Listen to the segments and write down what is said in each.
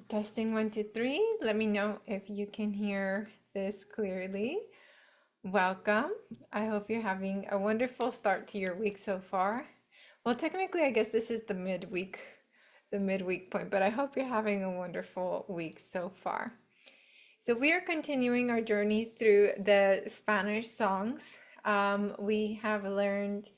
Testing one, two, three. Let me know if you can hear this clearly. Welcome. I hope you're having a wonderful start to your week so far. Well, technically, I guess this is the midweek point, but I hope you're having a wonderful week so far. So we are continuing our journey through the Spanish songs. We have learned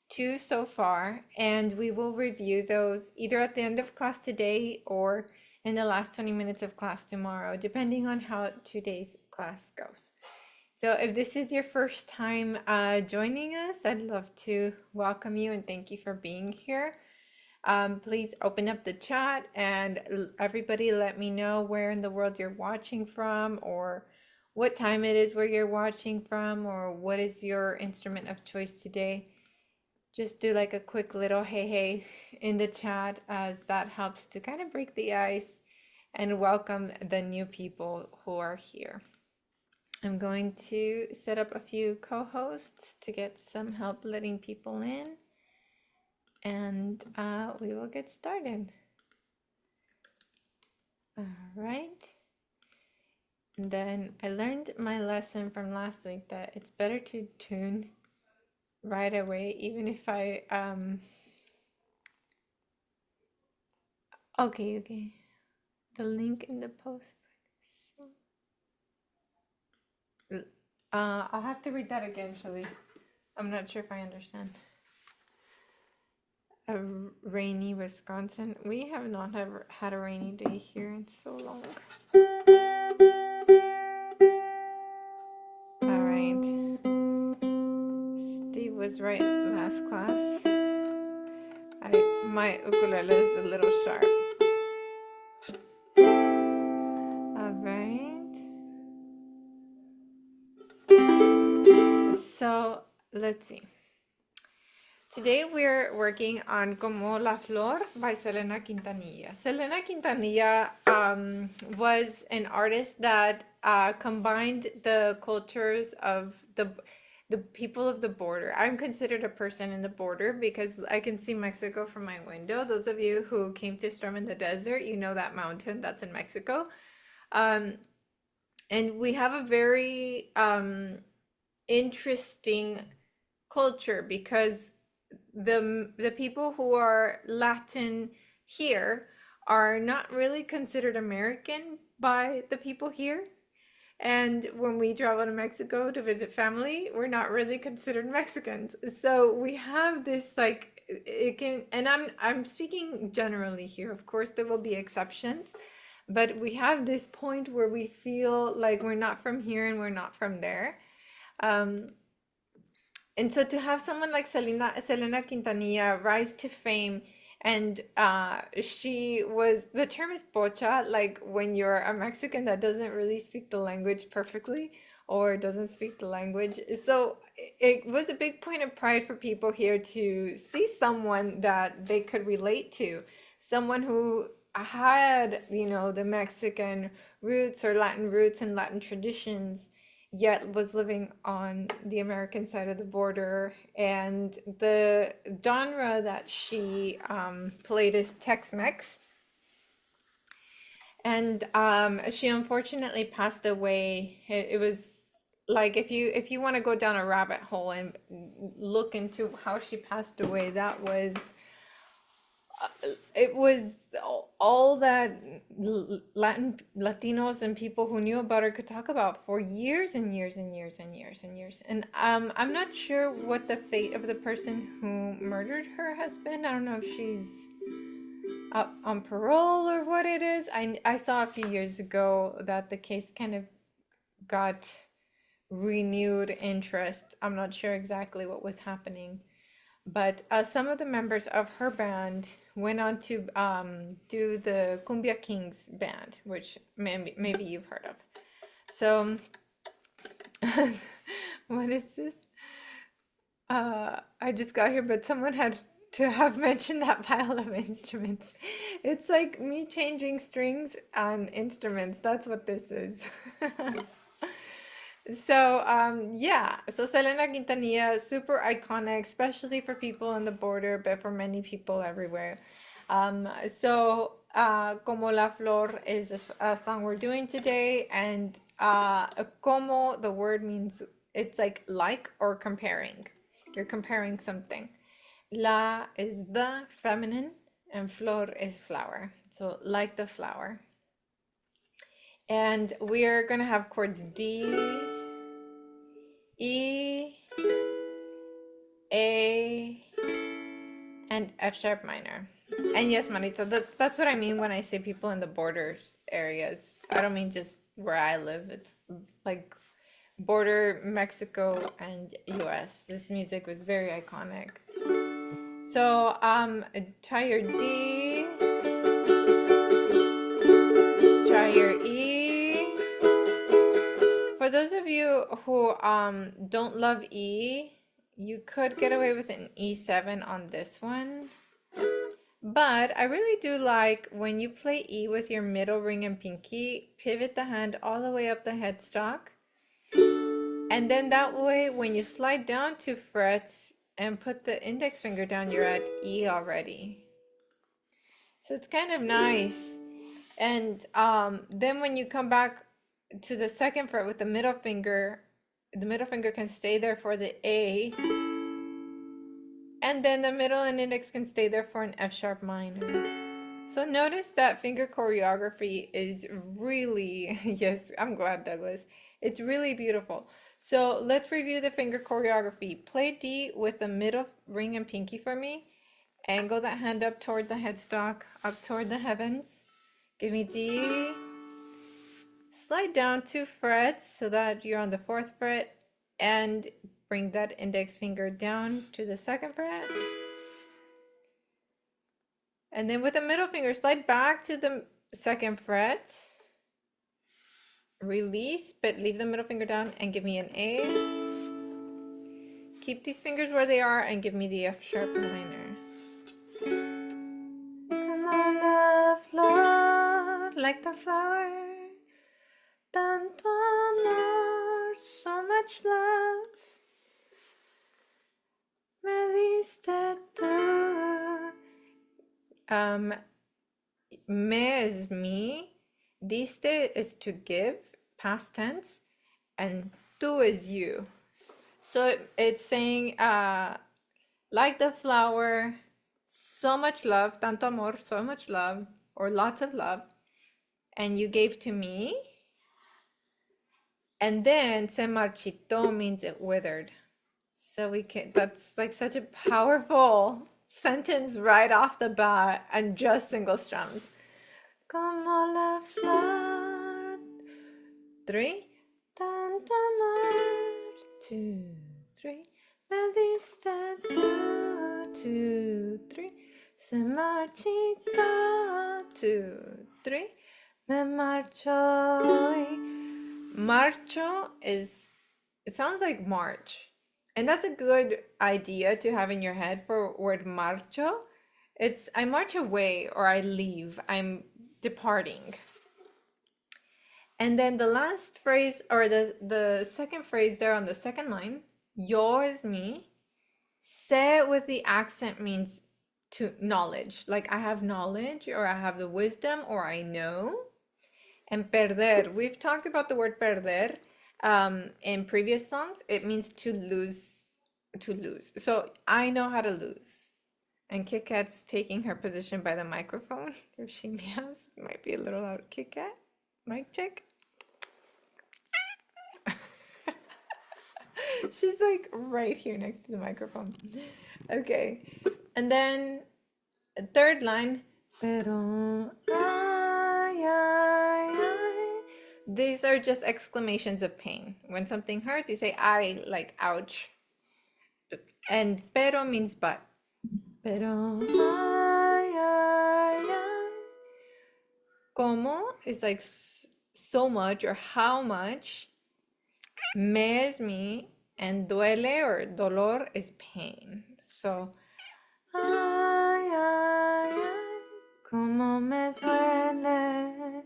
two so far, and we will review those either at the end of class today or in the last 20 minutes of class tomorrow, depending on how today's class goes. So if this is your first time joining us, I'd love to welcome you and thank you for being here. Please open up the chat and everybody let me know where in the world you're watching from, or what time it is where you're watching from, or what is your instrument of choice today. Just do like a quick little hey in the chat, as that helps to kind of break the ice and welcome the new people who are here. I'm going to set up a few co-hosts to get some help letting people in, and we will get started. All right. And then I learned my lesson from last week that it's better to tune right away, even if I okay, the link in the post. I'll have to read that again, Shelly. I'm not sure if I understand. A rainy Wisconsin. We have not ever had a rainy day here in so long. All right. Steve was right last class. My ukulele is a little sharp. All right. So let's see. Today we're working on Como la Flor by Selena Quintanilla. Selena Quintanilla was an artist that combined the cultures of the people of the border. I'm considered a person in the border because I can see Mexico from my window. Those of you who came to Storm in the Desert, you know that mountain that's in Mexico. And we have a very interesting culture because the people who are Latin here are not really considered American by the people here. And when we travel to Mexico to visit family, we're not really considered Mexicans. So we have this like it can, and I'm speaking generally here. Of course, there will be exceptions, but we have this point where we feel like we're not from here and we're not from there. And so to have someone like Selena Quintanilla rise to fame, and she was, the term is pocha, like when you're a Mexican that doesn't really speak the language perfectly or doesn't speak the language. So it was a big point of pride for people here to see someone that they could relate to, someone who had, the Mexican roots or Latin roots and Latin traditions, yet was living on the American side of the border. And the genre that she played is Tex-Mex. And she unfortunately passed away. It was like, if you want to go down a rabbit hole and look into how she passed away, that was it was all that Latinos and people who knew about her could talk about for years and years and years and years and years. And I'm not sure what the fate of the person who murdered her has been. I don't know if she's up on parole or what it is. I saw a few years ago that the case kind of got renewed interest. I'm not sure exactly what was happening. But some of the members of her band went on to do the Cumbia Kings band, which maybe you've heard of. So, what is this? I just got here, but someone had to have mentioned that pile of instruments. It's like me changing strings on instruments. That's what this is. So, yeah, so Selena Quintanilla, super iconic, especially for people on the border, but for many people everywhere. So, Como la Flor is the song we're doing today, and como, the word means it's like or comparing. You're comparing something. La is the feminine, and flor is flower. So like the flower. And we are gonna have chords D, E, A, and F sharp minor. And yes, Marita, that's what I mean when I say people in the borders areas. I don't mean just where I live. It's like border Mexico and US. This music was very iconic. So try your D, try your E. For those of you who don't love E, you could get away with an E7 on this one. But I really do like when you play E with your middle ring and pinky, pivot the hand all the way up the headstock. And then that way, when you slide down 2 frets and put the index finger down, you're at E already. So it's kind of nice. And then when you come back to the 2nd fret with the middle finger can stay there for the A. And then the middle and index can stay there for an F sharp minor. So notice that finger choreography is really, yes, I'm glad, Douglas. It's really beautiful. So let's review the finger choreography. Play D with the middle ring and pinky for me. Angle that hand up toward the headstock, up toward the heavens. Give me D. Slide down 2 frets so that you're on the 4th fret. And bring that index finger down to the 2nd fret. And then with the middle finger, slide back to the 2nd fret. Release, but leave the middle finger down and give me an A. Keep these fingers where they are and give me the F sharp minor. Como la flor, like the flower. Tanto amor, so much love. Me diste tú. Me is me. Diste is to give, past tense, and tú is you. So it's saying, like the flower, so much love, tanto amor, so much love, or lots of love, and you gave to me. And then se marchito means it withered. So that's like such a powerful sentence right off the bat, and just single strums. Como la flor. 3. Tanto amor. 2, 3. Me diste tú. 2, 3. Se marchita. 2, 3. Me marcho. Marcho it sounds like march. And that's a good idea to have in your head for word marcho. It's I march away, or I leave. I'm departing. And then the last phrase, or the second phrase there on the 2nd line, yo is me. Se with the accent means to knowledge. Like I have knowledge, or I have the wisdom, or I know. And perder, we've talked about the word perder in previous songs. It means to lose. So I know how to lose. And Kit Kat's taking her position by the microphone. If she meows, it might be a little loud. Kit Kat, mic check. She's like right here next to the microphone. Okay. And then 3rd line. Pero, ay, ay, ay. These are just exclamations of pain. When something hurts, you say I, like ouch. And pero means but. Pero, ay, ay, ay. Como is like so much or how much. Me is me. And duele or dolor is pain. So, ay, ay, ay. Como me duele.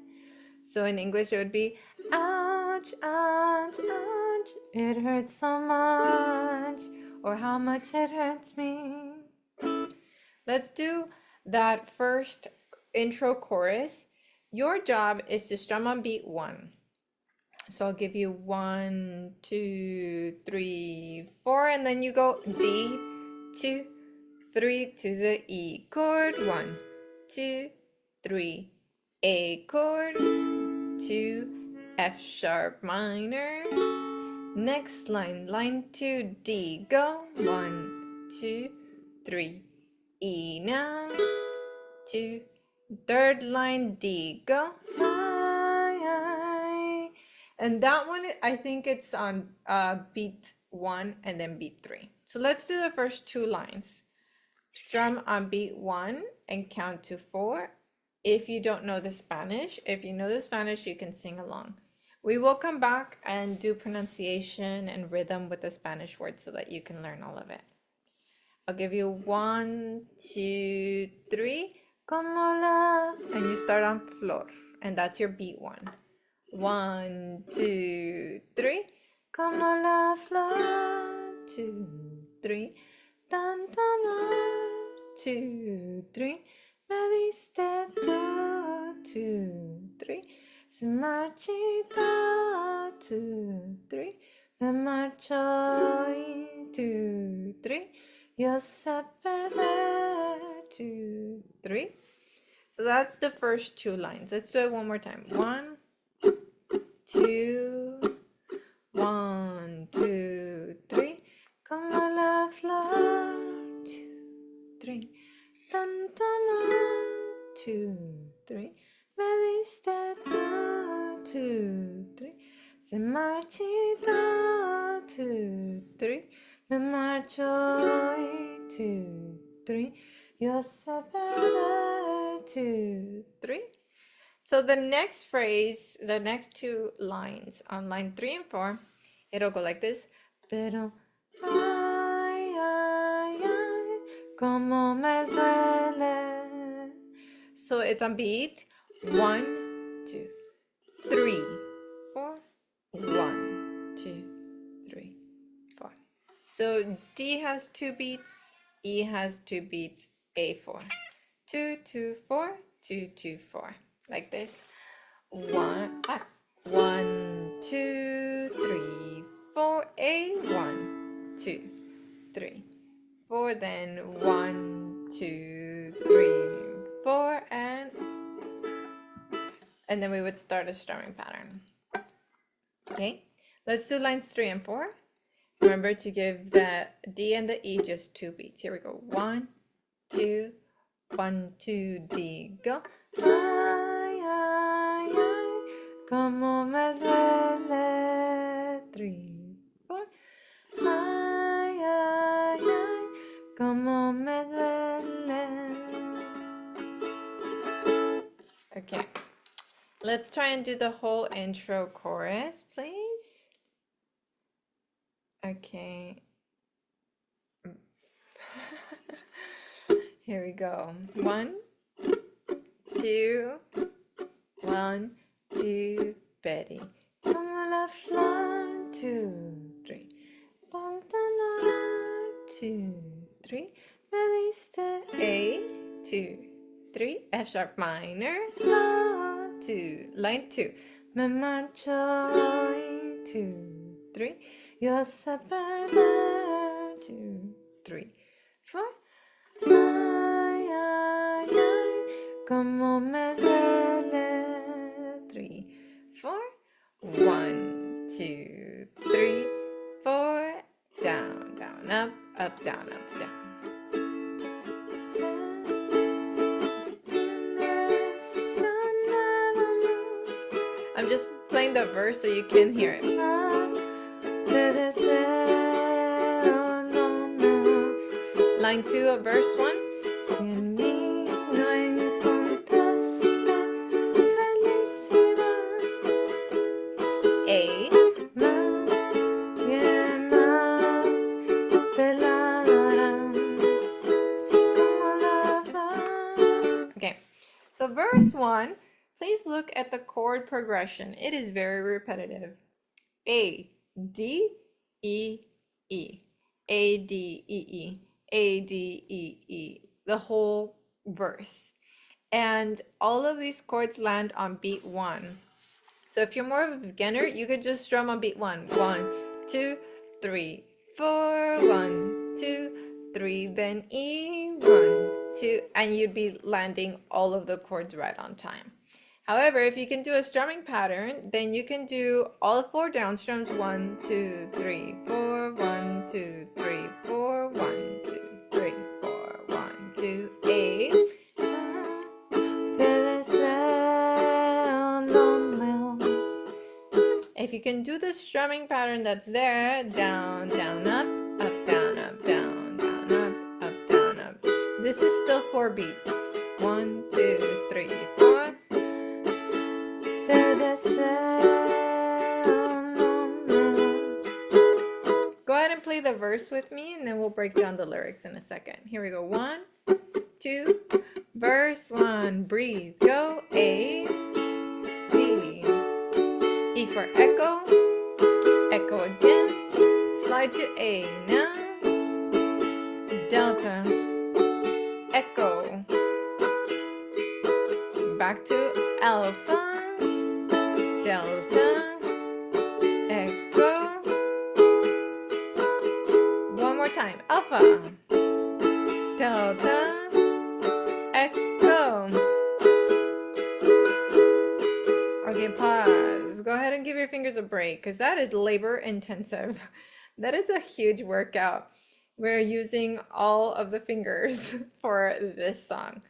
So in English it would be ouch, ouch, ouch. It hurts so much. Or how much it hurts me. Let's do that first intro chorus. Your job is to strum on beat 1. So I'll give you 1, 2, 3, 4, and then you go D, 2, 3 to the E chord, 1, 2, 3, A chord, 2, F sharp minor. Next line, line 2, D, go, 1, 2, 3, E now, 2, third line, D, go, I. And that one, I think it's on beat 1 and then beat 3. So let's do the first 2 lines. Strum on beat 1 and count to 4. If you don't know the Spanish, if you know the Spanish, you can sing along. We will come back and do pronunciation and rhythm with the Spanish words so that you can learn all of it. I'll give you 1, 2, 3. Como la, and you start on Flor, and that's your beat 1. 1, 2, 3. Como la flor. 2, 3. Tanto amor. 2, 3. Me diste tú. 2, 3. Se marchita. 2, 3. Me marcho hoy. 2, 3. Yo sé perder. 2, 3. So that's the first 2 lines. Let's do it one more time. 1, 2, 1, 2, 3. Como la flor. 2, 3. Tanto amor. 2, 3. Me diste tú. 2, 3. Se marchita. 2, 3. Me marcho hoy. 2, 3. Yo sé perder. 2, 3. So the next phrase, the next 2 lines on line 3 and 4, it'll go like this. Pero, ay, ay, ay, como me duele. So it's on beat 1, 2, 3, 4. 1, 2, 3, 4. So D has 2 beats, E has 2 beats, A 4. 2, 2, 4, 2, 2, 4. Like this. 1, 2, 3, 4, A, 1, 2, 3, 4. Then 1, 2, 3, 4, and then we would start a strumming pattern. Okay, let's do lines 3 and 4. Remember to give the D and the E just 2 beats. Here we go. 1, 2, 1, 2, D, go. Ay, ay, ay, como me duele. 3, 4. Ay, ay, ay, como me duele. Okay, let's try and do the whole intro chorus, please. Okay. Here we go. 1, 2, 1, 2, Betty. Como la flor. 2, 3. Tanto amor. 2, 3. Me diste A. 2, 3. F sharp minor. La. 2. Line 2. Me marcho hoy. 2, 3. Yo sé perder. 2, 3, 4. Ay, ay, ay, como me duele. 3, 4. 1, 2, 3, 4. Down, down, up, down, down. I'm just playing the verse so you can hear it. Line 2 of verse 1. A. Okay, so verse 1, please look at the chord progression. It is very repetitive. A, D, E, E. A, D, E, E. A, D, E, E, the whole verse. And all of these chords land on beat 1. So if you're more of a beginner, you could just strum on beat 1. 1, 2, 3, 4. 1, 2, 3. Then E. 1, 2. And you'd be landing all of the chords right on time. However, if you can do a strumming pattern, then you can do all 4 down strums. 1, 2, 3, 4. 1, 2, 3, 4. 1, 2, 3, 4. 1, 2, 8. If you can do the strumming pattern that's there, down, down, up, down, up, down, down, up, down, up. This is still 4 beats. 1, 2, 3, 4. Go ahead and play the verse with me, and then we'll break down the lyrics in a second. Here we go. 1, 2, verse 1. Breathe. Go. A, D. E for echo. Echo again. Slide to A now. Delta. Echo. Back to alpha. Delta. Echo. One more time. Alpha. Delta. Echo. Okay, pause. Go ahead and give your fingers a break because that is labor intensive. That is a huge workout. We're using all of the fingers for this song.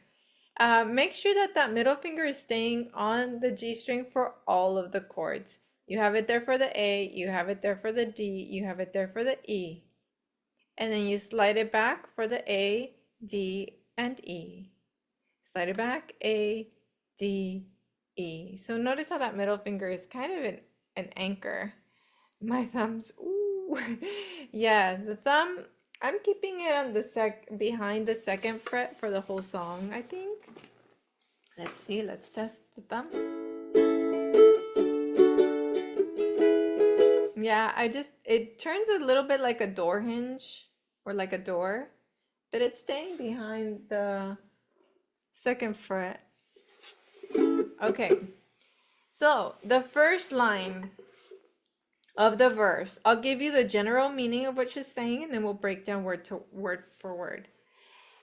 Make sure that that middle finger is staying on the G string for all of the chords. You have it there for the A, you have it there for the D, you have it there for the E. And then you slide it back for the A, D, and E. Slide it back, A, D, E. So notice how that middle finger is kind of an anchor. My thumbs, ooh. Yeah, the thumb, I'm keeping it on the behind the 2nd fret for the whole song, I think. Let's see, let's test the thumb. Yeah, it turns a little bit like a door hinge or like a door, but it's staying behind the 2nd fret. Okay, so the first line of the verse, I'll give you the general meaning of what she's saying, and then we'll break down word for word.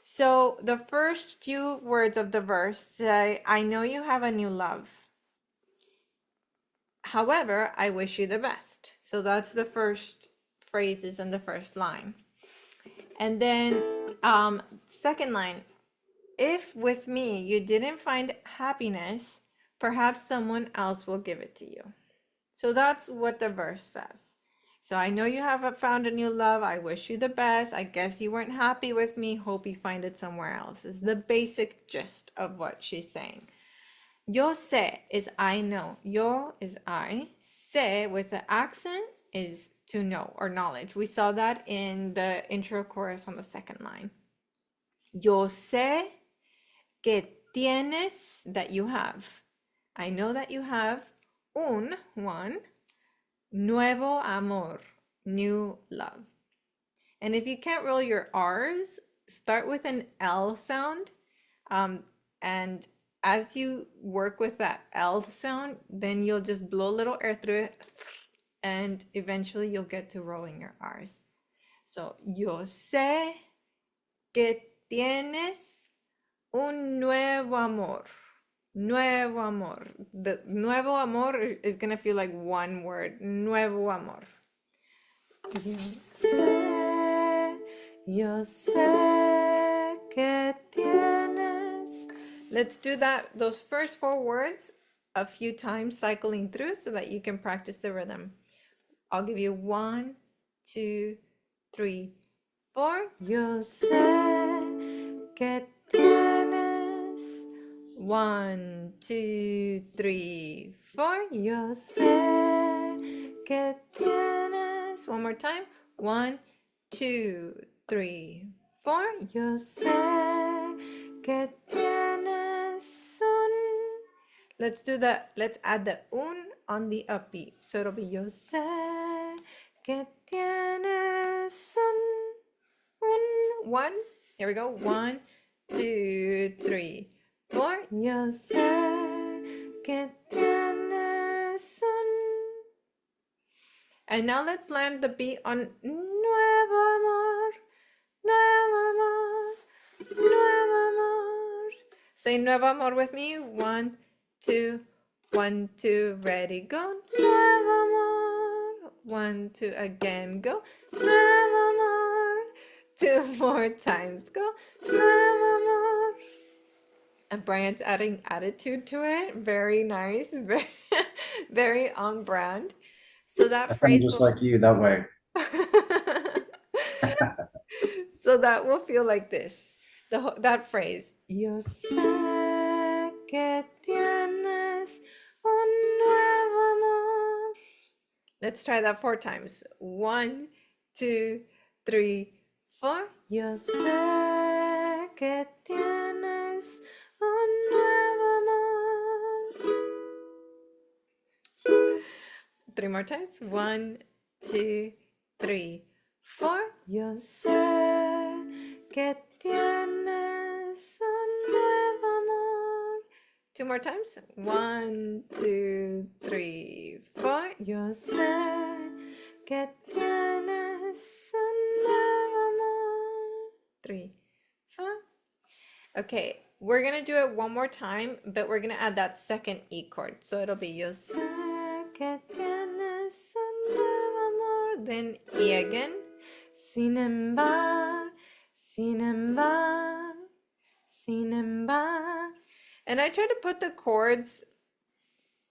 So the first few words of the verse say, I know you have a new love. However, I wish you the best. So that's the first phrases in the first line. And then 2nd line, if with me you didn't find happiness, perhaps someone else will give it to you. So that's what the verse says. So I know you have found a new love. I wish you the best. I guess you weren't happy with me. Hope you find it somewhere else. Is the basic gist of what she's saying. Yo sé is I know. Yo is I. Sé with the accent is to know or knowledge. We saw that in the intro chorus on the 2nd line. Yo sé que tienes, that you have. I know that you have one, nuevo amor, new love. And if you can't roll your R's, start with an L sound. And as you work with that L sound, then you'll just blow a little air through it, and eventually you'll get to rolling your R's. So, yo sé que tienes un nuevo amor. Nuevo amor. The nuevo amor is going to feel like one word. Nuevo amor. Yo sé que tienes. Let's do those first 4 words a few times, cycling through so that you can practice the rhythm. I'll give you 1, 2, 3, 4. Yo sé que tienes. 1, 2, 3, 4. Yo sé que tienes. One more time. 1, 2, 3, 4. Yo sé que tienes un. Let's add the un on the upbeat. So it'll be yo sé que tienes un. One. Here we go. 1, 2, 3, 4. Yo sé que tienes un... And now let's land the beat on nuevo amor, nuevo amor, nuevo amor. Say nuevo amor with me. 1, 2, 1, 2, ready, go. Nuevo amor. 1, 2, again, go. Nuevo amor. 2 more times, go. Nuevo amor. And Brian's adding attitude to it. Very nice. Very, very on brand. So that I sound phrase just will... like you that way. So that will feel like this. That phrase. Yo sé que tienes un nuevo amor. Let's try that 4 times. 1, 2, 3, 4. Yo sé que tienes un nuevo amor. 3 more times. 1, 2, 3, 4. Yo sé que tienes un nuevo amor. 2 more times. 1, 2, 3, 4. Yo sé que tienes un nuevo amor. 3, 4. Okay, we're gonna do it one more time, but we're gonna add that second E chord. So it'll be yo sé que tienes un nuevo amor. Then E again. Sin embargo, sin embargo, sin embargo. And I try to put the chords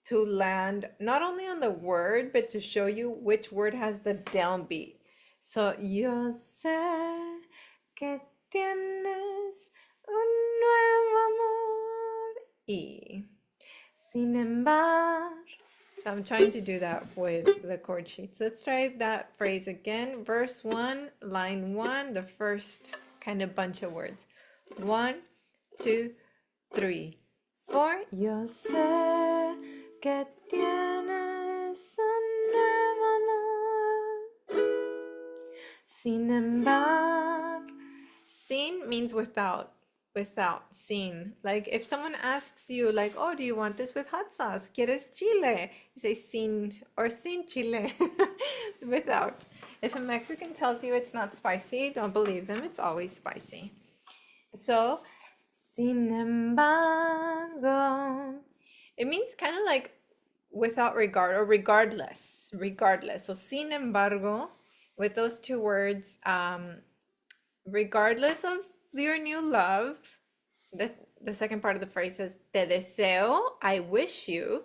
to land not only on the word, but to show you which word has the downbeat. So yo sé que tienes un nuevo amor y sin embargo. So I'm trying to do that with the chord sheets. Let's try that phrase again. Verse 1, line 1, the first kind of bunch of words. 1, 2, 3, 4. Yo sé que tienes un nuevo amor. Sin embargo. Sin means without. Without. Sin. Like if someone asks you, like, oh, do you want this with hot sauce? ¿Quieres chile? You say sin or sin chile. Without. If a Mexican tells you it's not spicy, don't believe them. It's always spicy. So, sin embargo. It means kind of like without regard or regardless. Regardless. So, sin embargo, with those two words, regardless of your new love, the second part of the phrase is te deseo, I wish you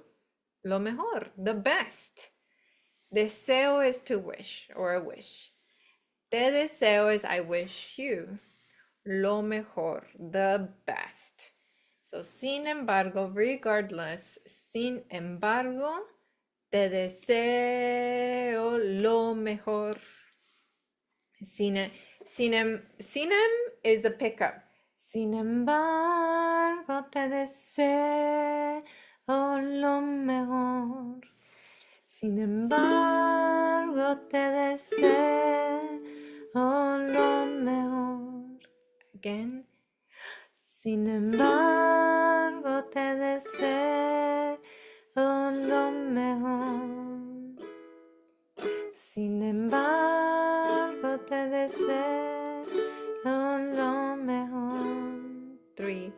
lo mejor, the best. Deseo is to wish or a wish. Te deseo is I wish you lo mejor, the best. So, sin embargo, regardless, sin embargo, te deseo lo mejor. Sinem is the pickup. Sin embargo, te deseo lo mejor. Sin embargo, te deseo lo mejor. Again. Sin embargo, te deseo lo mejor. Sin embargo, te deseo lo mejor. 3,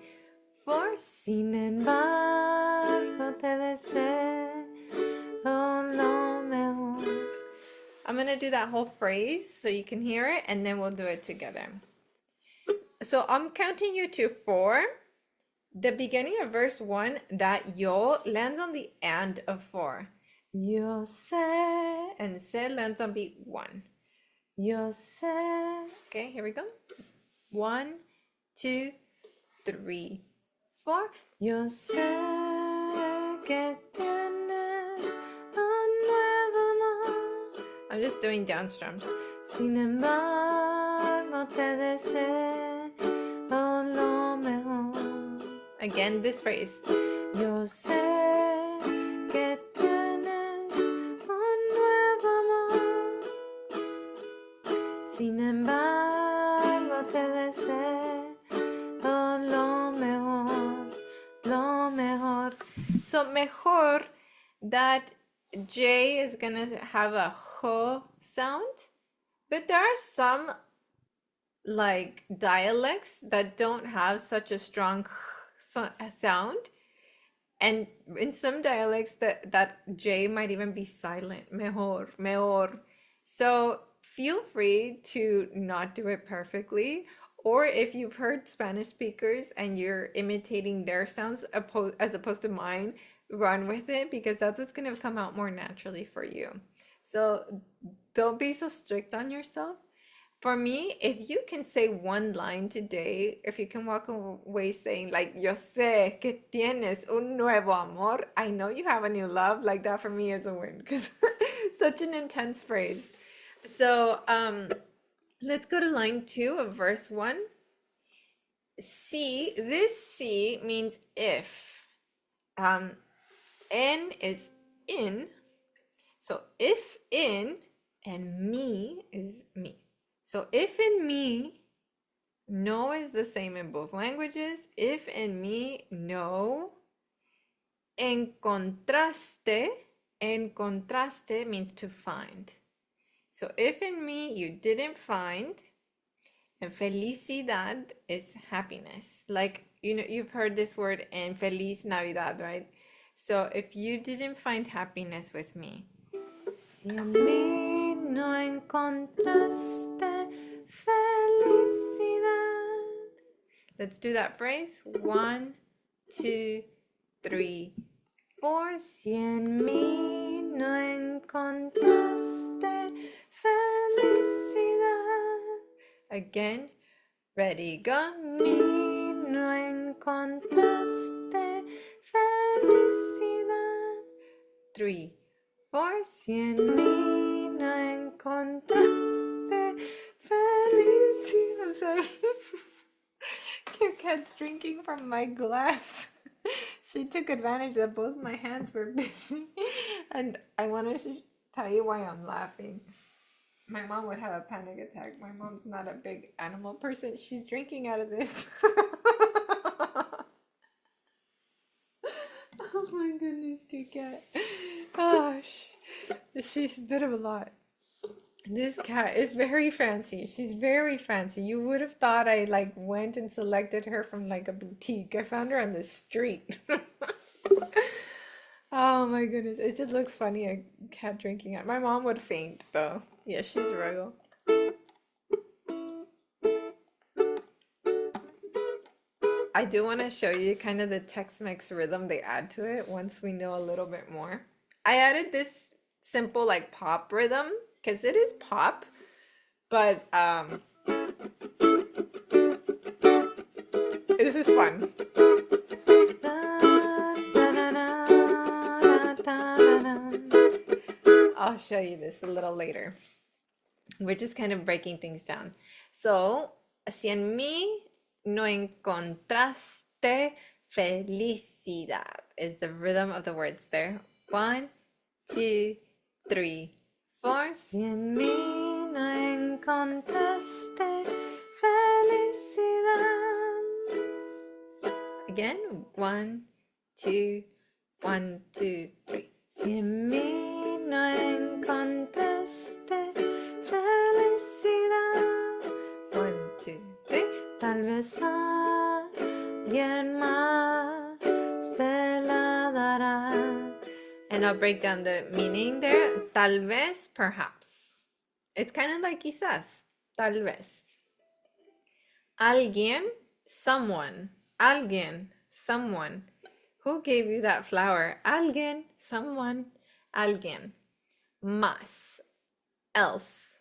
4. Sin embargo, te deseo lo mejor. I'm going to do that whole phrase so you can hear it, and then we'll do it together. So I'm counting you to 4. The beginning of verse 1, that yo lands on the and of 4. Yo sé, and sé lands on beat 1. Yo sé. Okay, here we go. 1, 2, 3, 4. Yo sé que tienes un nuevo amor. I'm just doing downstrums. Sin embargo, te deseo lo mejor. Again, this phrase. Yo sé que tienes un nuevo amor. Sin embargo, te deseo lo mejor. So mejor, that J is gonna have a h sound, but there are some like dialects that don't have such a strong sound, and in some dialects that J might even be silent. Mejor, mejor. So feel free to not do it perfectly, or if you've heard Spanish speakers and you're imitating their sounds as opposed to mine, run with it because that's what's going to come out more naturally for you. So don't be so strict on yourself. For me, if you can say one line today, if you can walk away saying like, yo sé que tienes un nuevo amor, I know you have a new love, like that for me is a win because such an intense phrase. So let's go to line 2 of verse 1. Si, this si means if. En is in. So if in, and me is me. So if in me, no is the same in both languages. If in me, no. En contraste means to find. So if in me you didn't find, and felicidad is happiness. Like, you know, you've heard this word en Feliz Navidad, right? So if you didn't find happiness with me, si en mí no encontraste felicidad. Let's do that phrase. 1, 2, 3, 4. Si en mí no encontraste felicidad. Again, ready, go. Mi no encontraste felicidad. 3, 4. Si en mí no encontraste felicidad. I'm sorry. Kit Kat's drinking from my glass. She took advantage that both my hands were busy. And I wanted to tell you why I'm laughing. My mom would have a panic attack. My mom's not a big animal person. She's drinking out of this. Oh my goodness, Kit Kat. Gosh, she's a bit of a lot. This cat is very fancy. She's very fancy. You would have thought I like went and selected her from like a boutique. I found her on the street. Oh my goodness. It just looks funny, a cat drinking it. My mom would faint though. Yeah, she's royal. I do want to show you kind of the Tex-Mex rhythm they add to it once we know a little bit more. I added this simple like pop rhythm because it is pop, but this is fun. I'll show you this a little later. We're just kind of breaking things down. So, si en mí no encontraste felicidad is the rhythm of the words there. 1, 2, 3, 4. Si en mí no encontraste felicidad. Again, 1, 2, 1, 2, 3. Si en mí no encontraste felicidad. 1, 2, 3. Tal vez alguien más te la dará. And I'll break down the meaning there. Tal vez, perhaps. It's kind of like quizás. Tal vez. Alguien, someone. Alguien, someone. Who gave you that flower? Alguien, someone. Alguien. Más, else.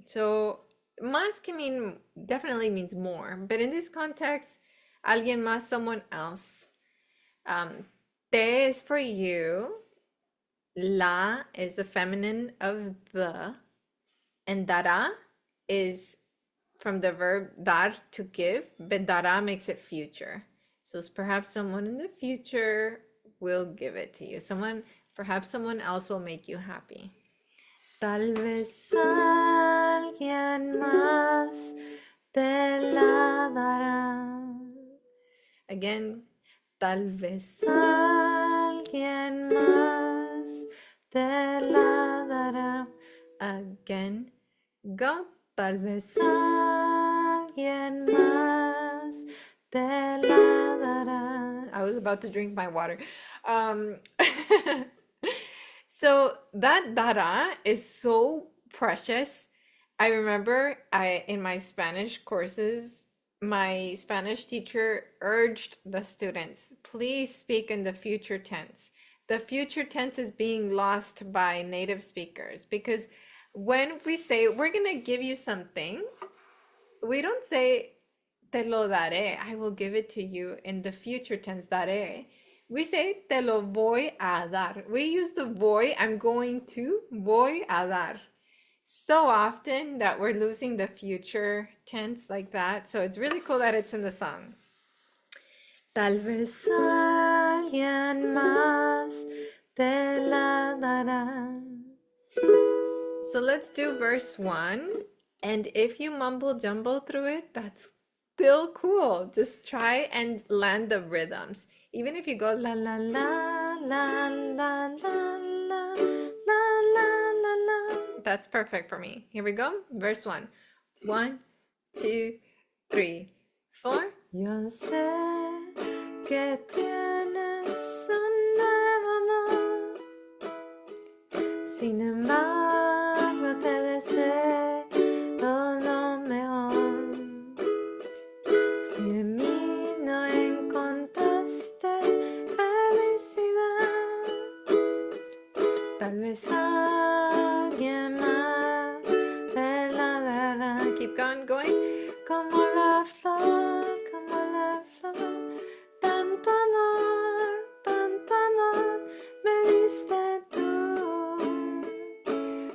So más can mean, definitely means more, but in this context, alguien más, someone else. Te is for you. La is the feminine of the, and dará is from the verb dar, to give, but dará makes it future. So it's perhaps someone in the future will give it to you. Perhaps someone else will make you happy. Tal vez alguien más te la dará. Again, tal vez alguien alguien más te la dará. Again. Go. Tal vez alguien más te la dará. I was about to drink my water. Um, so that dará is so precious. I remember in my Spanish courses, my Spanish teacher urged the students, please speak in the future tense. The future tense is being lost by native speakers because when we say we're going to give you something, we don't say te lo daré, I will give it to you in the future tense, daré. We say te lo voy a dar. We use the voy, I'm going to, voy a dar. So often that we're losing the future tense like that. So it's really cool that it's in the song. Tal vez alguien más te la dará. So let's do verse 1. And if you mumble jumble through it, that's still cool. Just try and land the rhythms. Even if you go la la la la la la la la la la, that's perfect for me. Here we go. Verse 1. 1, 2, 3, 4. Yo sé que tienes un nuevo amor. Sin embargo, te deseo lo mejor. Si en mí no encontraste felicidad, tal vez alguien más te la dará. Keep going. Como la flor, tanto amor me diste tú.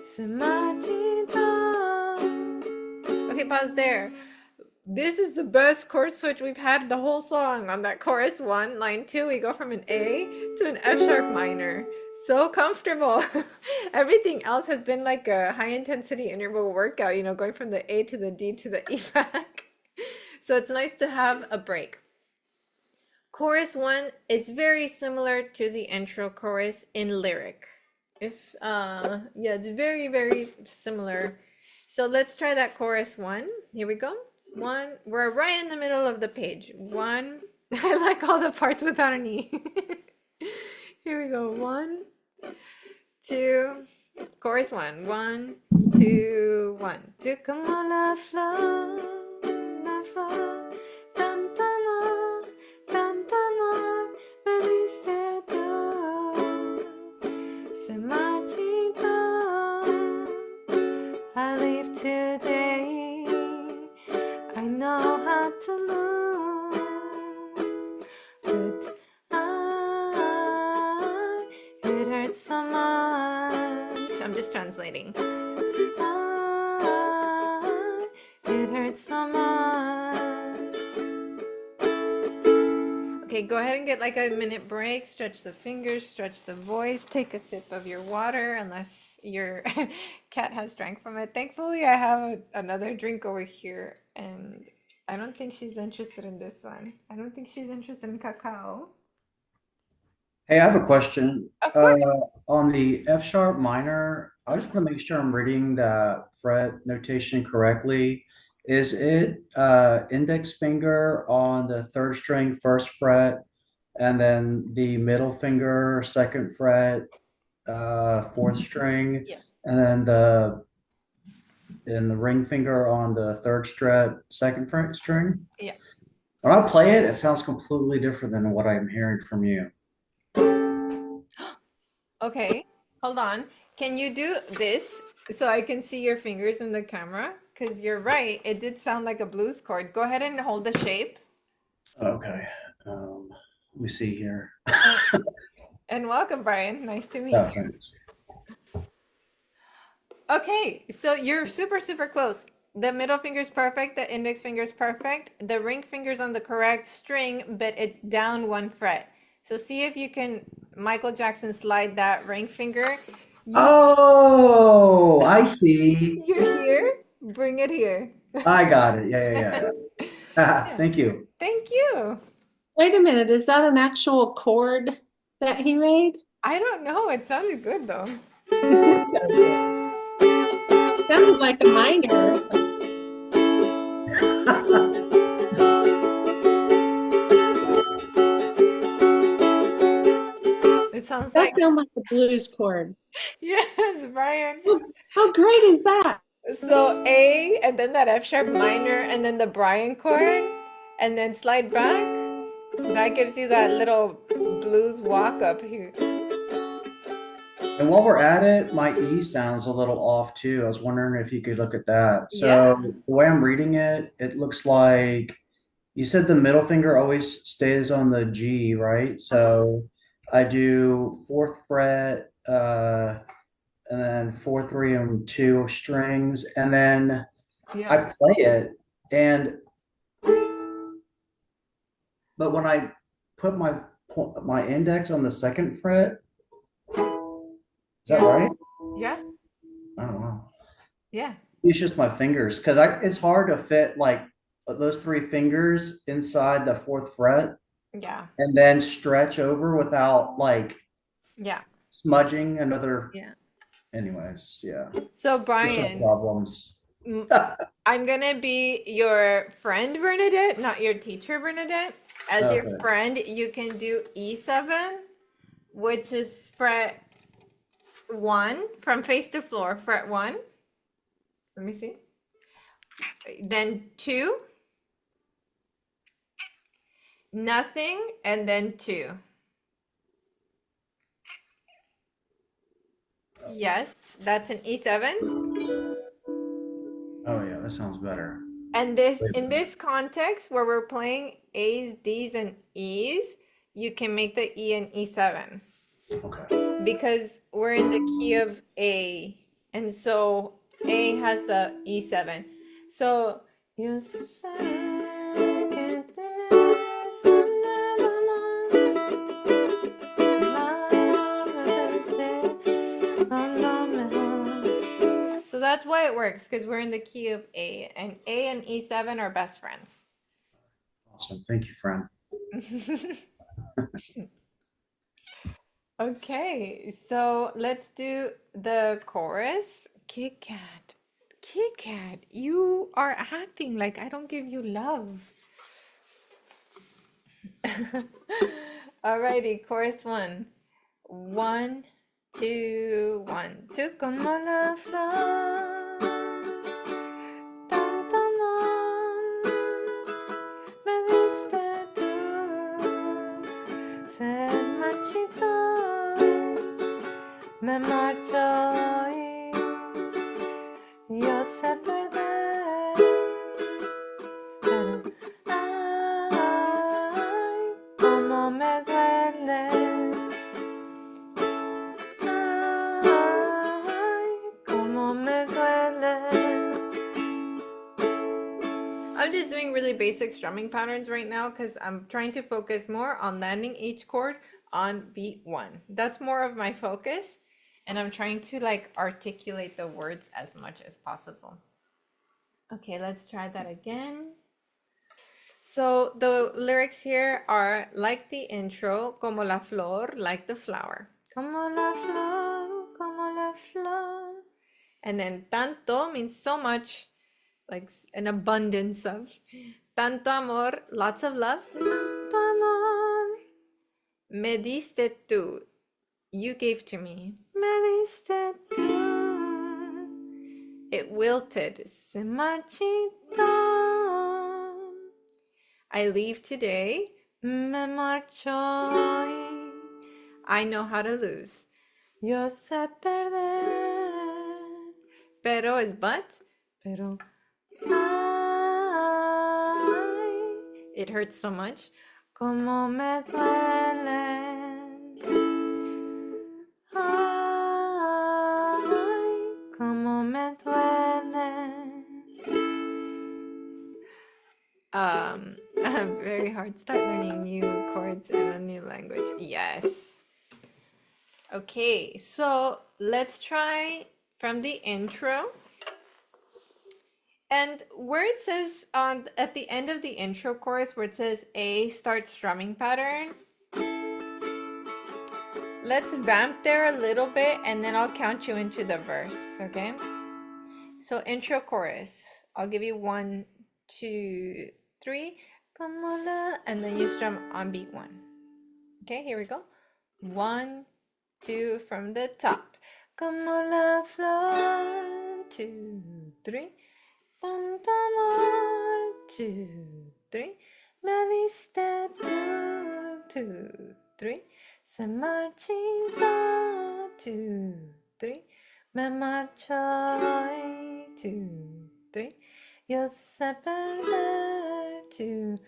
Se marchitó. Okay, pause there. This is the best chord switch we've had the whole song. On that chorus 1, line 2, we go from an A to an F sharp minor. So comfortable. Everything else has been like a high intensity interval workout, going from the A to the D to the E back. So it's nice to have a break. Chorus 1 is very similar to the intro chorus in lyric. It's very, very similar. So let's try that chorus 1. Here we go. 1, we're right in the middle of the page. 1, I like all the parts without an E. Here we go. 1, 2, chorus 1. 1, 2, 1. Tu como la flor, tanto amor, me diste tú. Se marchitó. I leave today. I know how to lose, but it hurts so much. I'm just translating. It hurts so much. Okay, go ahead and get like a minute break. Stretch the fingers, stretch the voice, take a sip of your water, unless your cat has drank from it. Thankfully, I have another drink over here, and I don't think she's interested in this one. I don't think she's interested in cacao. Hey, I have a question. Of course. On the F sharp minor, I just want to make sure I'm reading the fret notation correctly. Is it index finger on the third string, first fret, and then the middle finger, second fret, fourth string, Yes. and then the ring finger on the third fret, second fret string? Yeah. When I play it, it sounds completely different than what I'm hearing from you. Okay, hold on. Can you do this so I can see your fingers in the camera? Because you're right, it did sound like a blues chord. Go ahead and hold the shape. Okay. Let me see here. Uh, and welcome, Brian. Nice to meet Oh, you. thanks. Okay, so you're super, super close. The middle finger's perfect, the index finger's perfect, the ring finger's on the correct string, but it's down 1 fret. So see if you can Michael Jackson slide that ring finger. You Oh, I see. you're here, bring it here. I got it. Yeah. Yeah. Thank you. Thank you. Wait a minute, is that an actual chord that he made? I don't know. It sounded good though. It did sound good. Sounded like a minor. It sounds That like, sounded like a blues chord. yes, Brian. How great is that? So A and then that F sharp minor and then the Brian chord and then slide back. That gives you that little blues walk up here. And while we're at it, my E sounds a little off too. I was wondering if you could look at that. So Yeah. the way I'm reading it, it looks like you said the middle finger always stays on the G, right? Uh-huh. So I do fourth fret, and then four, three, and two strings, and then I Yeah. play it. And but when I put my index on the second fret, is that Yeah. right? Yeah. I don't know. Yeah. It's just my fingers because I it's hard to fit like those three fingers inside the fourth fret Yeah. and then stretch over without like Yeah. smudging another. Yeah. Anyways, yeah, So personal Brian, problems. m- I'm gonna be your friend Bernadette, not your teacher Bernadette. As your Okay. friend, you can do E7, which is fret one from face to floor, fret one. Let me see. Then two, nothing, and then two. Yes, that's an E7. Oh yeah, that sounds better. And this Way in better. this context where we're playing A's, D's, and E's, you can make the E an E7 Okay. because we're in the key of A. And so A has the E7. So you said it is. So that's why it works because we're in the key of A and E7 are best friends. Awesome. Thank you, friend. Okay, so let's do the chorus. Kit Kat. Kit Kat, you are acting like I don't give you love. Alrighty, chorus one. One, two, one, two, como la flor. Tanto amor me diste tú. Se marchitó, me marcho y yo sé perder. Pero, ay, cómo me duele. Ay, cómo me duele. I'm just doing really basic strumming patterns right now because I'm trying to focus more on landing each chord on beat one. That's more of my focus, and I'm trying to like articulate the words as much as possible. Okay, let's try that again. So the lyrics here are like the intro, como la flor, like the flower. Como la flor, como la flor. And then tanto means so much, like an abundance of. Tanto amor, lots of love. Tanto amor. Me diste tú. You gave to me. Me diste tú. It wilted. Se marchitó. I leave today. Me marcho hoy. I know how to lose. Yo sé perder. Pero is but. Pero. Ay, it hurts so much. Como me duele. Ay, como me duele. A very hard start learning new chords in a new language. Yes. Okay, so let's try from the intro. And where it says on at the end of the intro chorus where it says A start strumming pattern, let's vamp there a little bit and then I'll count you into the verse, okay? So intro chorus. I'll give you 1, 2, 3. Come on, and then you strum on beat 1. Okay, here we go. 1, 2 from the top. Como la flor. 2, 3. Tanto amor. 2, 3. Me diste tú. 2, 3. Se marchita. 2, 3. Me marcho hoy. 2, 3. Yo sé perder. 2,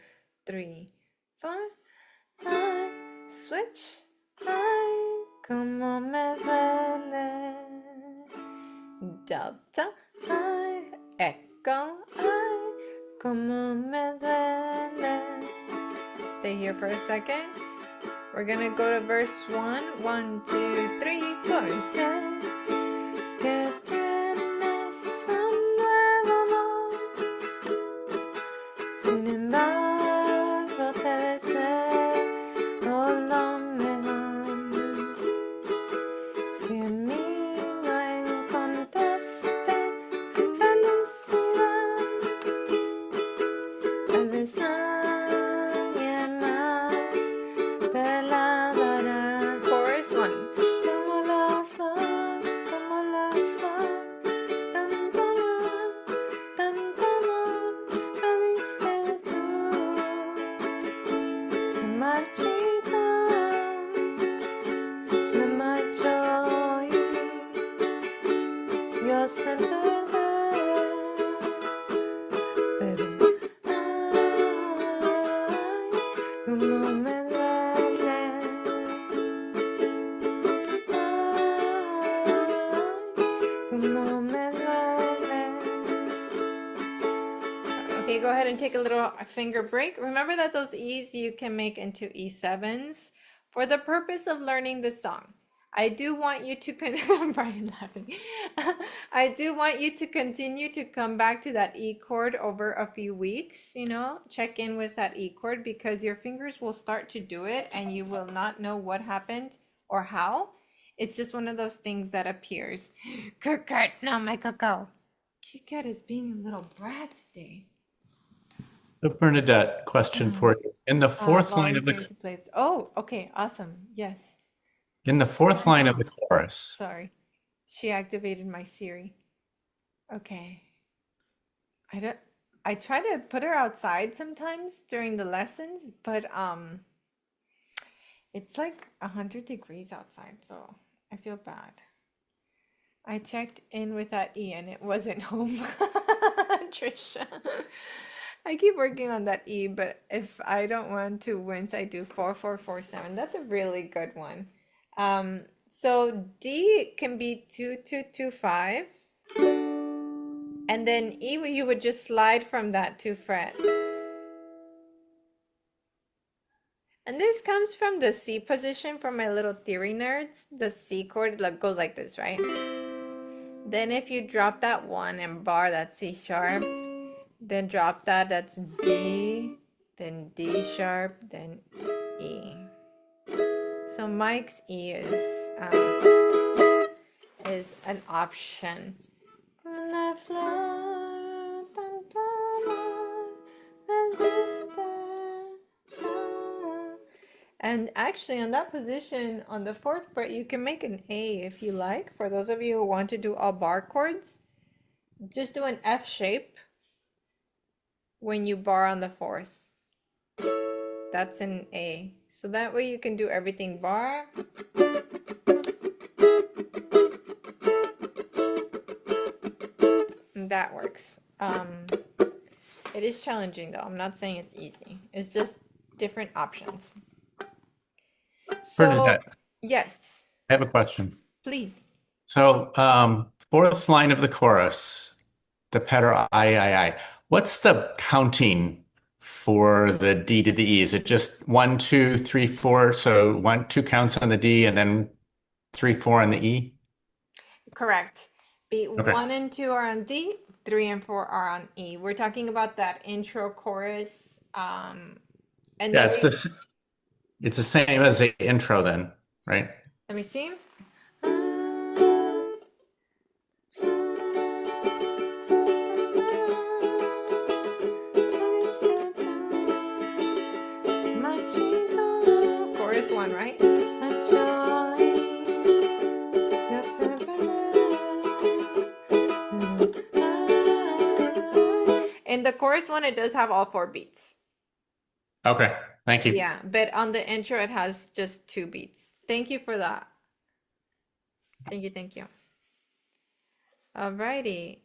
3, 4. Ay, switch. Ay, como me duele. Delta. Ay, echo. Ay, como me duele. Stay here for a second. We're gonna go to verse 1. 1, 2, 3, 4. Say que tienes un nuevo amor. Sin embargo, te deseo lo mejor. Si en mí no encontraste felicidad, tal vez alguien más te la dará. Chorus 1. Como la flor, tanto amor, me diste tú. Se marchita, me marcho hoy. Yo sé perder, pero ay, como me duele. Ay, como me duele. Okay, go ahead and take a little finger break. Remember that those E's you can make into E7s for the purpose of learning this song. I do want you to Brian laughing. I do want you to continue to come back to that E chord over a few weeks, check in with that E chord because your fingers will start to do it and you will not know what happened or how. It's just one of those things that appears. Kit, no, my cocoa. Kit is being a little brat today. So Bernadette, question for you. In the fourth line of Volunteering to play. Oh, okay, awesome. Yes. in the fourth line of the chorus, Sorry. She activated my Siri. Okay. I try to put her outside sometimes during the lessons, but it's like 100 degrees outside, so I feel bad. I checked in with that E and it wasn't home. Trisha. I keep working on that E, but if I don't want to wince, I do 4447. That's a really good one. So D can be 2225. And then E, you would just slide from that 2 frets. And this comes from the C position for my little theory nerds. The C chord goes like this, right? Then if you drop that 1 and bar, that's C sharp. Then drop that, that's D. Then D sharp, then E. So Mike's E is an option. And actually on that position, on the 4th fret, you can make an A if you like. For those of you who want to do all bar chords, just do an F shape when you bar on the 4th. That's an A. So that way you can do everything bar. And that works. It is challenging though. I'm not saying it's easy. It's just different options. So, Bernadette, yes, I have a question. please. So, fourth line of the chorus, the patter I. What's the counting for the D to the E? Is it just 1, 2, 3, 4? So 1, 2 counts on the D and then 3, 4 on the E? Correct. Beat Okay. 1 and 2 are on D, 3 and 4 are on E. We're talking about that intro chorus. And Yeah, then it's the same as the intro then, right? Let me see. Chorus one, right? In the chorus one, it does have all 4 beats. Okay, thank you. Yeah, but on the intro, it has just 2 beats. Thank you for that. Thank you, thank you. Alrighty.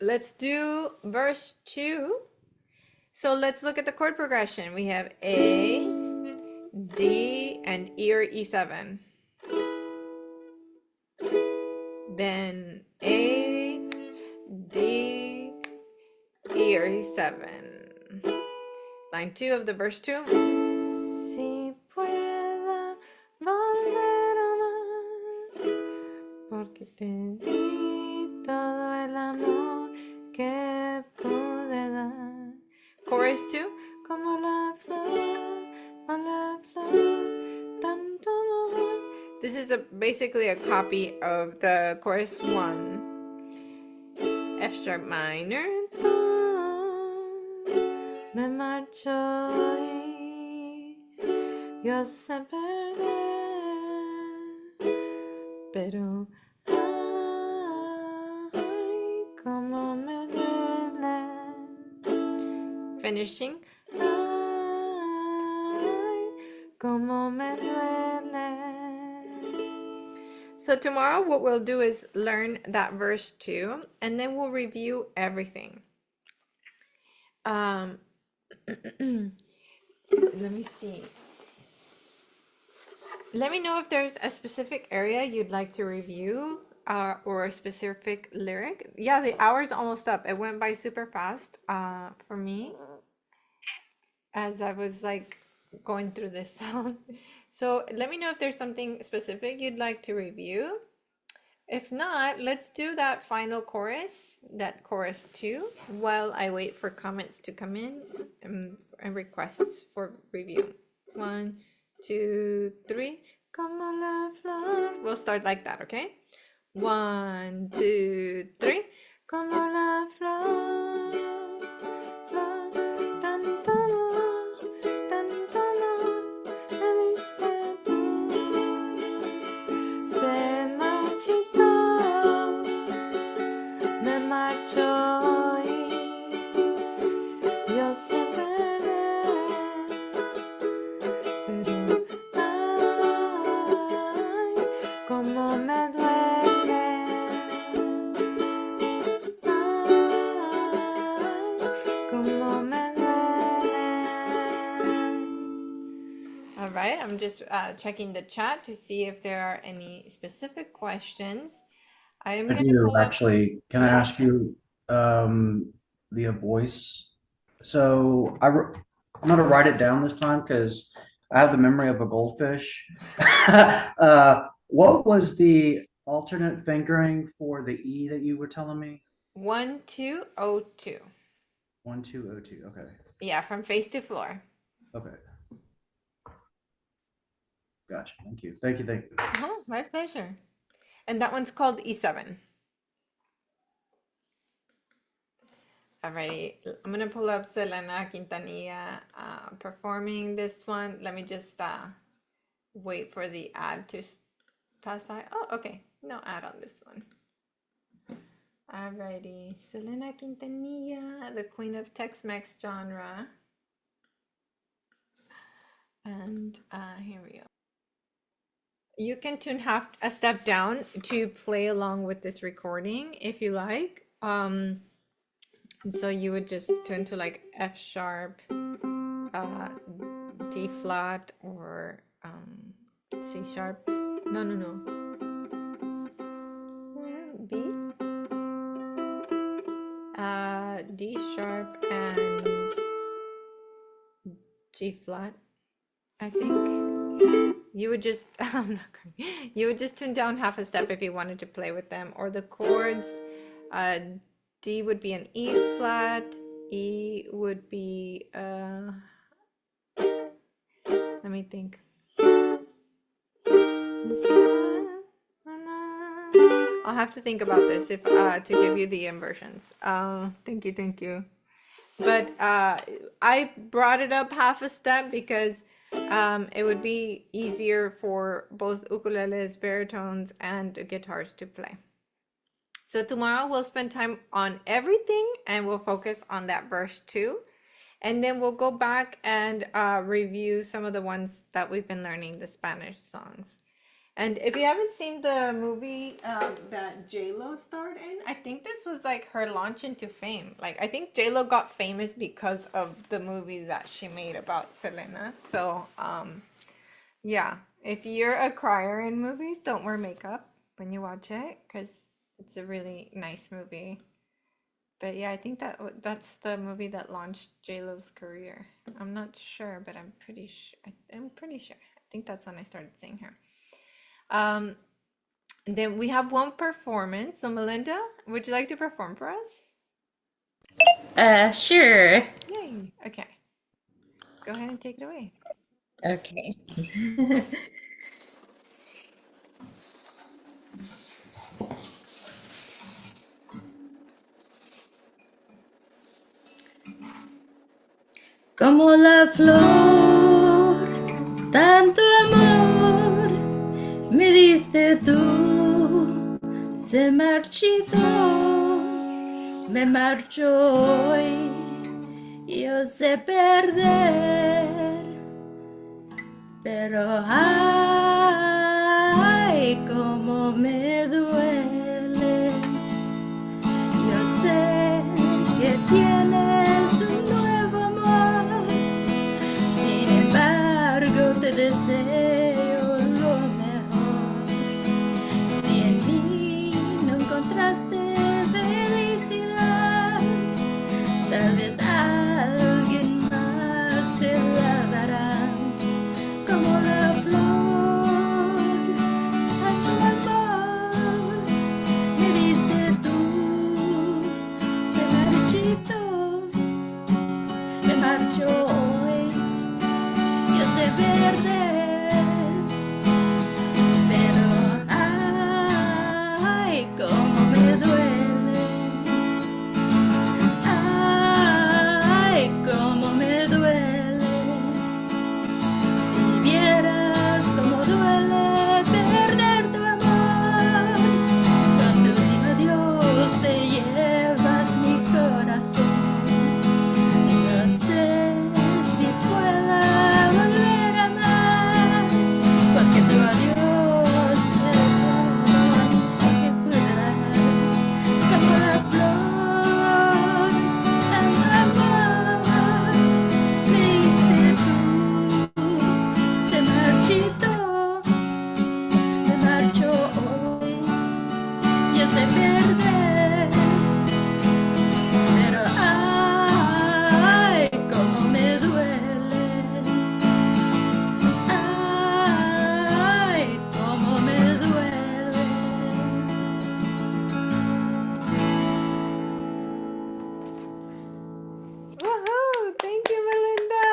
Let's do verse 2. So let's look at the chord progression. We have A, D, and E or E7. Then A, D, E or E7. Line 2 of the verse 2. Si pueda volver a amar, porque te di todo el amor que pude dar. Chorus 2. Como la flor, tanto amor. This is basically a copy of the chorus 1. F sharp minor. Me marcho y yo se perder, pero ay, como me duele. Finishing. Ay, como me duele. So tomorrow what we'll do is learn that verse 2, and then we'll review everything. Let me see. Let me know if there's a specific area you'd like to review or a specific lyric. Yeah, the hour's almost up. It went by super fast for me as I was like going through this song. So let me know if there's something specific you'd like to review. If not, let's do that final chorus, that chorus 2, while I wait for comments to come in and requests for review. 1, 2, 3. Como la flor. We'll start like that, okay? 1, 2, 3. Como la flor, flor, tanto amor, me diste tú. Se marchitó, me marcho y yo se perder, pero ay, como me duele, ay, como me duele. All right, I'm just checking the chat to see if there are any specific questions. I'm I gonna do pull up. actually. Can I ask you via voice? So I'm gonna write it down this time because I have the memory of a goldfish. What was the alternate fingering for the E that you were telling me? 1202. 1202. Okay. Yeah, from face to floor. Okay. Gotcha. Thank you. Thank you. Thank you. Oh, my pleasure. And that one's called E7. Alrighty, I'm gonna pull up Selena Quintanilla performing this one. Let me just wait for the ad to pass by. Oh, okay, no ad on this one. Alrighty, Selena Quintanilla, the queen of Tex-Mex genre. And here we go. You can tune half a step down to play along with this recording if you like. And so you would just tune to like F sharp, D flat, or C sharp. No. B, D sharp, and G flat. I think you would just you would just tune down half a step if you wanted to play with them, or the chords. D would be an E flat. E would be let me think. I'll have to think about this if to give you the inversions. Thank you, thank you. But I brought it up half a step because it would be easier for both ukuleles, baritones, and guitars to play. So tomorrow we'll spend time on everything and we'll focus on that verse 2. And then we'll go back and review some of the ones that we've been learning, the Spanish songs. And if you haven't seen the movie that J-Lo starred in, I think this was like her launch into fame. Like, I think J-Lo got famous because of the movie that she made about Selena. So, yeah, if you're a crier in movies, don't wear makeup when you watch it because it's a really nice movie. But yeah, I think that's the movie that launched J-Lo's career. I'm not sure, but I'm pretty sure. I'm pretty sure. I think that's when I started seeing her. Then we have one performance. So Melinda, would you like to perform for us? Sure. Yay. Okay. Go ahead and take it away. Okay. Como la flor, tanto amor me diste tú, se marchitó, me marchó hoy, yo sé perder, pero ay, cómo me duele, yo sé que tienes un nuevo amor, sin embargo te deseo lo mejor. Si en mí no encontraste felicidad, tal vez alguien más te la dará. Como la flor, tanto amor me diste tú, se marchitó, me marchó hoy, yo sé perder, pero ay, cómo me duele, ay, cómo me duele. Si vieras cómo duele perder tu amor, con tu último adiós te llevas mi corazón. No sé si pueda volver a amar, porque tu adiós te tengo que cuidar. Como la flor, tanto amor me diste tú, se marchitó, me marchó hoy, yo sé perder, pero ay, cómo me duele, ay, cómo me duele. Woohoo! Thank you, Melinda.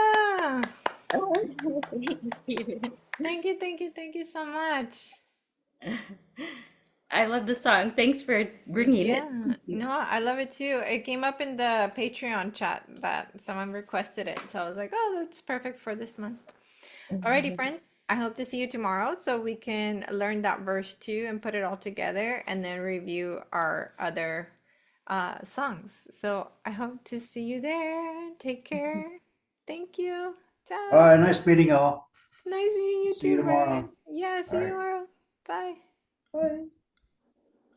Thank you so much. I love the song. Thanks for bringing it. Yeah, no, I love it too. It came up in the Patreon chat that someone requested it. So I was like, oh, that's perfect for this month. Alrighty, friends. I hope to see you tomorrow so we can learn that verse 2 and put it all together and then review our other songs. So I hope to see you there. Take care. Thank you. All Ciao. right, nice meeting y'all. Nice meeting you See you too, Brian. tomorrow. Yeah, see All you right. tomorrow. Bye. Bye.